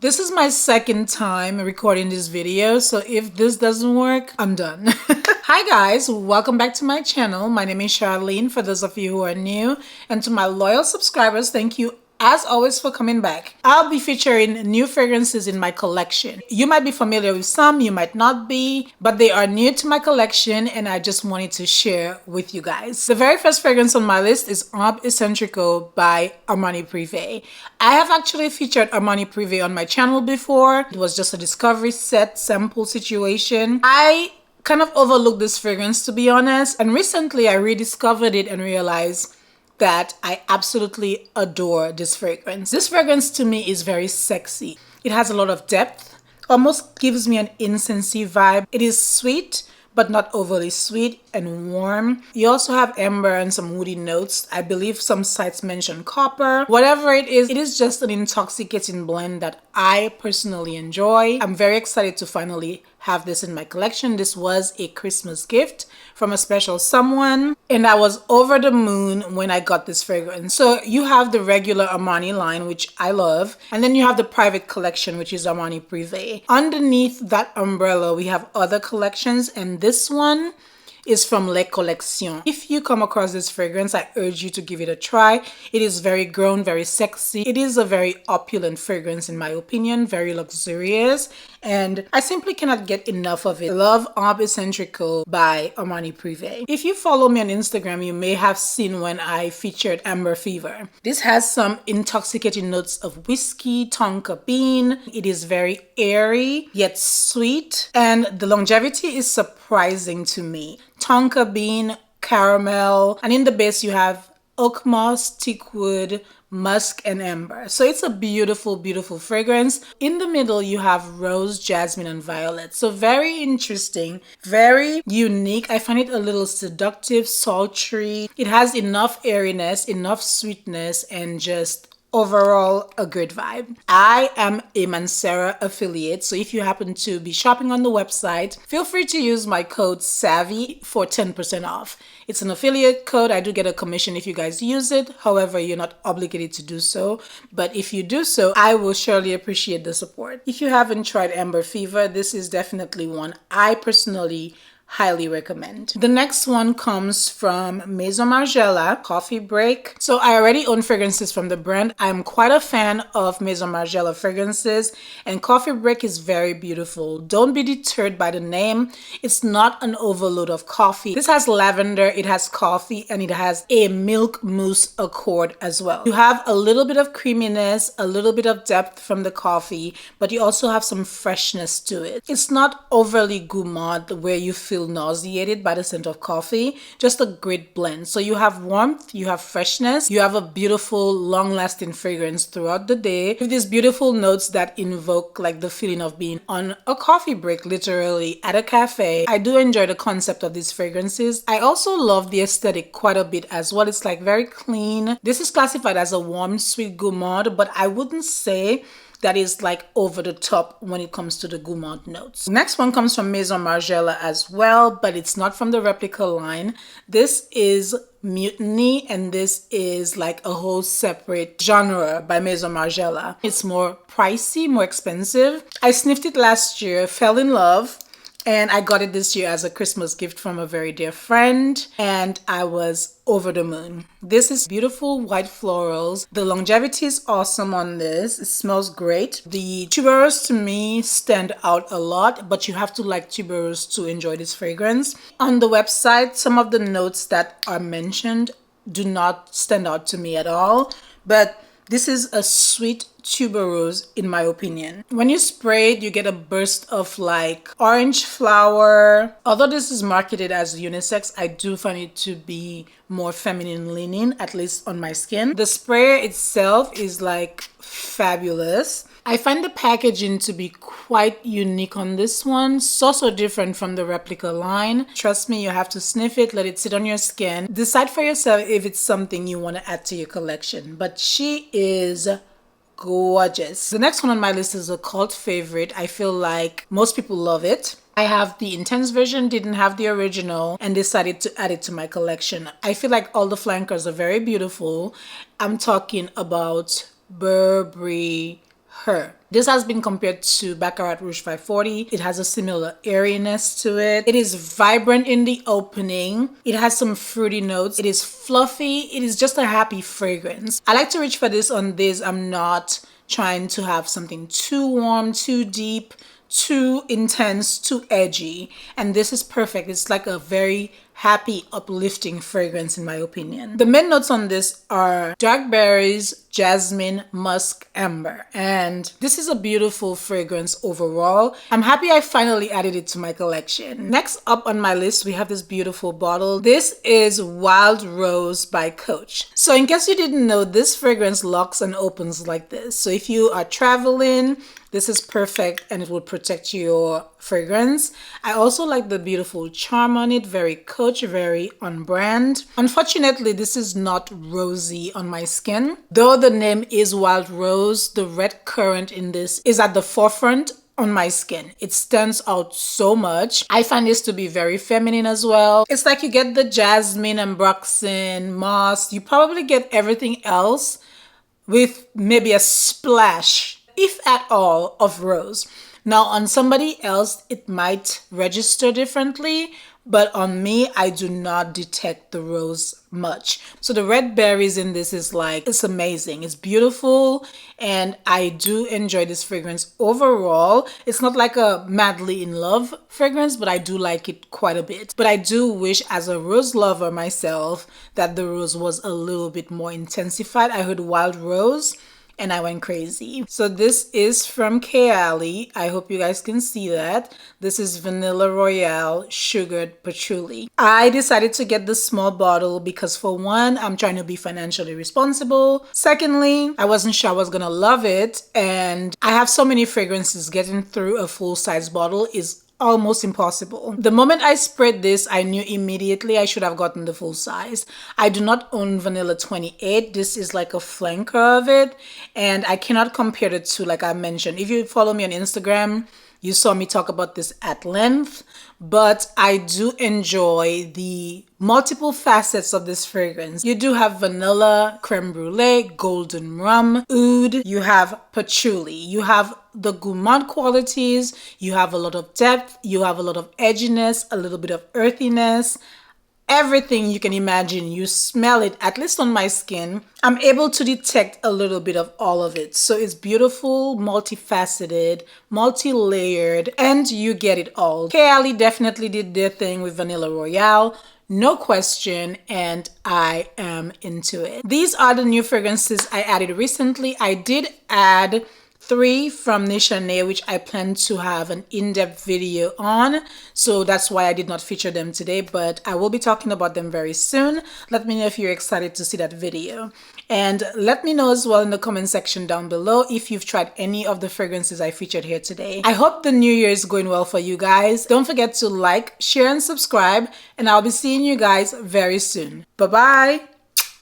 This is my second time recording this video, so if this doesn't work, I'm done. Hi guys, welcome back to my channel. My name is Charlene, for those of you who are new, and to my loyal subscribers, thank you as always for coming back. I'll be featuring new fragrances in my collection. You might be familiar with some, you might not be, but they are new to my collection and I just wanted to share with you guys. The very first fragrance on my list is Herb Eccentrico by Armani Prive. I have actually featured Armani Prive on my channel before. It was just a discovery set sample situation. I kind of overlooked this fragrance, to be honest, and recently I rediscovered it and realized that I absolutely adore this fragrance. This fragrance to me is very sexy. It has a lot of depth, almost gives me an incensey vibe. It is sweet, but not overly sweet, and warm. You also have amber and some woody notes. I believe some sites mention copper. Whatever it is just an intoxicating blend that I personally enjoy. I'm very excited to finally have this in my collection. This was a Christmas gift from a special someone, and I was over the moon when I got this fragrance. So you have the regular Armani line, which I love, and then you have the private collection, which is Armani Prive. Underneath that umbrella, we have other collections, and this one is from Les Collections. If you come across this fragrance, I urge you to give it a try. It is very grown, very sexy. It is a very opulent fragrance in my opinion, very luxurious, and I simply cannot get enough of it. I love Herb Eccentrico by Armani Prive. If you follow me on Instagram, you may have seen when I featured Amber Fever. This has some intoxicating notes of whiskey, tonka bean. It is very airy yet sweet, and the longevity is surprising to me. Tonka bean, caramel, and in the base you have oak moss, teak wood, musk, and amber. So it's a beautiful, beautiful fragrance. In the middle you have rose, jasmine, and violet. So very interesting, very unique. I find it a little seductive, sultry. It has enough airiness, enough sweetness, and just overall a good vibe. I am a Mancera affiliate, so if you happen to be shopping on the website, feel free to use my code SAVVY for 10% off. It's an affiliate code. I do get a commission if you guys use it. However, you're not obligated to do so, but if you do so, I will surely appreciate the support. If you haven't tried Amber Fever, this is definitely one I personally highly recommend. The next one comes from Maison Margiela, Coffee Break. So I already own fragrances from the brand. I'm quite a fan of Maison Margiela fragrances, and Coffee Break is very beautiful. Don't be deterred by the name. It's not an overload of coffee. This has lavender, it has coffee, and it has a milk mousse accord as well. You have a little bit of creaminess, a little bit of depth from the coffee, but you also have some freshness to it. It's not overly gourmand where you feel nauseated by the scent of coffee, just a great blend. So you have warmth, you have freshness, you have a beautiful long-lasting fragrance throughout the day with these beautiful notes that invoke like the feeling of being on a coffee break, literally at a cafe. I do enjoy the concept of these fragrances. I also love the aesthetic quite a bit as well. It's like very clean. This is classified as a warm sweet gourmand, but I wouldn't say that is like over the top when it comes to the gourmand notes. Next one comes from Maison Margiela as well, but it's not from the replica line. This is Mutiny, and this is like a whole separate genre by Maison Margiela. It's more pricey, more expensive. I sniffed it last year, fell in love, and I got it this year as a Christmas gift from a very dear friend, and I was over the moon. This is beautiful white florals. The longevity is awesome on this. It smells great. The tuberose to me stand out a lot, but you have to like tuberose to enjoy this fragrance. On the website, some of the notes that are mentioned do not stand out to me at all, but this is a sweet tuberose in my opinion. When you spray it, you get a burst of like orange flower. Although this is marketed as unisex, I do find it to be more feminine leaning, at least on my skin. The sprayer itself is like fabulous. I find the packaging to be quite unique on this one. So different from the replica line. Trust me, you have to sniff it, let it sit on your skin. Decide for yourself if it's something you want to add to your collection. But she is gorgeous. The next one on my list is a cult favorite. I feel like most people love it. I have the intense version, didn't have the original, and decided to add it to my collection. I feel like all the flankers are very beautiful. I'm talking about Burberry Herb. This has been compared to Baccarat Rouge 540. It has a similar airiness to it. It is vibrant in the opening. It has some fruity notes. It is fluffy. It is just a happy fragrance. I like to reach for this on this. I'm not trying to have something too warm, too deep, too intense, too edgy, and this is perfect. It's like a very happy, uplifting fragrance in my opinion. The main notes on this are dark berries, jasmine, musk, amber, and this is a beautiful fragrance overall. I'm happy I finally added it to my collection. Next up on my list, we have this beautiful bottle. This is Wild Rose by Coach. So in case you didn't know, this fragrance locks and opens like this. So if you are traveling, this is perfect and it will protect your fragrance. I also like the beautiful charm on it, very Coach, very on brand. Unfortunately, this is not rosy on my skin. Though the name is Wild Rose, the red currant in this is at the forefront on my skin. It stands out so much. I find this to be very feminine as well. It's like you get the jasmine, ambroxan, moss. You probably get everything else with maybe a splash, if at all, of rose. Now on somebody else, it might register differently, but on me, I do not detect the rose much. So the red berries in this is like, it's amazing. It's beautiful, and I do enjoy this fragrance overall. It's not like a madly in love fragrance, but I do like it quite a bit. But I do wish, as a rose lover myself, that the rose was a little bit more intensified. I heard Wild Rose and I went crazy. So this is from Kayali. I hope you guys can see that. This is Vanilla Royale Sugared Patchouli. I decided to get the small bottle because, for one, I'm trying to be financially responsible. Secondly, I wasn't sure I was gonna love it, and I have so many fragrances. Getting through a full-size bottle is almost impossible. The moment I sprayed this, I knew immediately I should have gotten the full size. I do not own Vanilla 28. This is like a flanker of it, and I cannot compare the two. Like I mentioned, if you follow me on Instagram, you saw me talk about this at length, but I do enjoy the multiple facets of this fragrance. You do have vanilla, creme brulee, golden rum, oud, you have patchouli, you have the gourmand qualities, you have a lot of depth, you have a lot of edginess, a little bit of earthiness. Everything you can imagine, you smell it, at least on my skin. I'm able to detect a little bit of all of it. So it's beautiful, multifaceted, multi-layered, and you get it all. Kayali definitely did their thing with Vanilla Royale, no question, and I am into it. These are the new fragrances I added recently. I did add 3 from Nishané, which I plan to have an in-depth video on, so that's why I did not feature them today, but I will be talking about them very soon. Let me know if you're excited to see that video, and let me know as well in the comment section down below if you've tried any of the fragrances I featured here today. I hope the new year is going well for you guys. Don't forget to like, share, and subscribe, and I'll be seeing you guys very soon. Bye bye.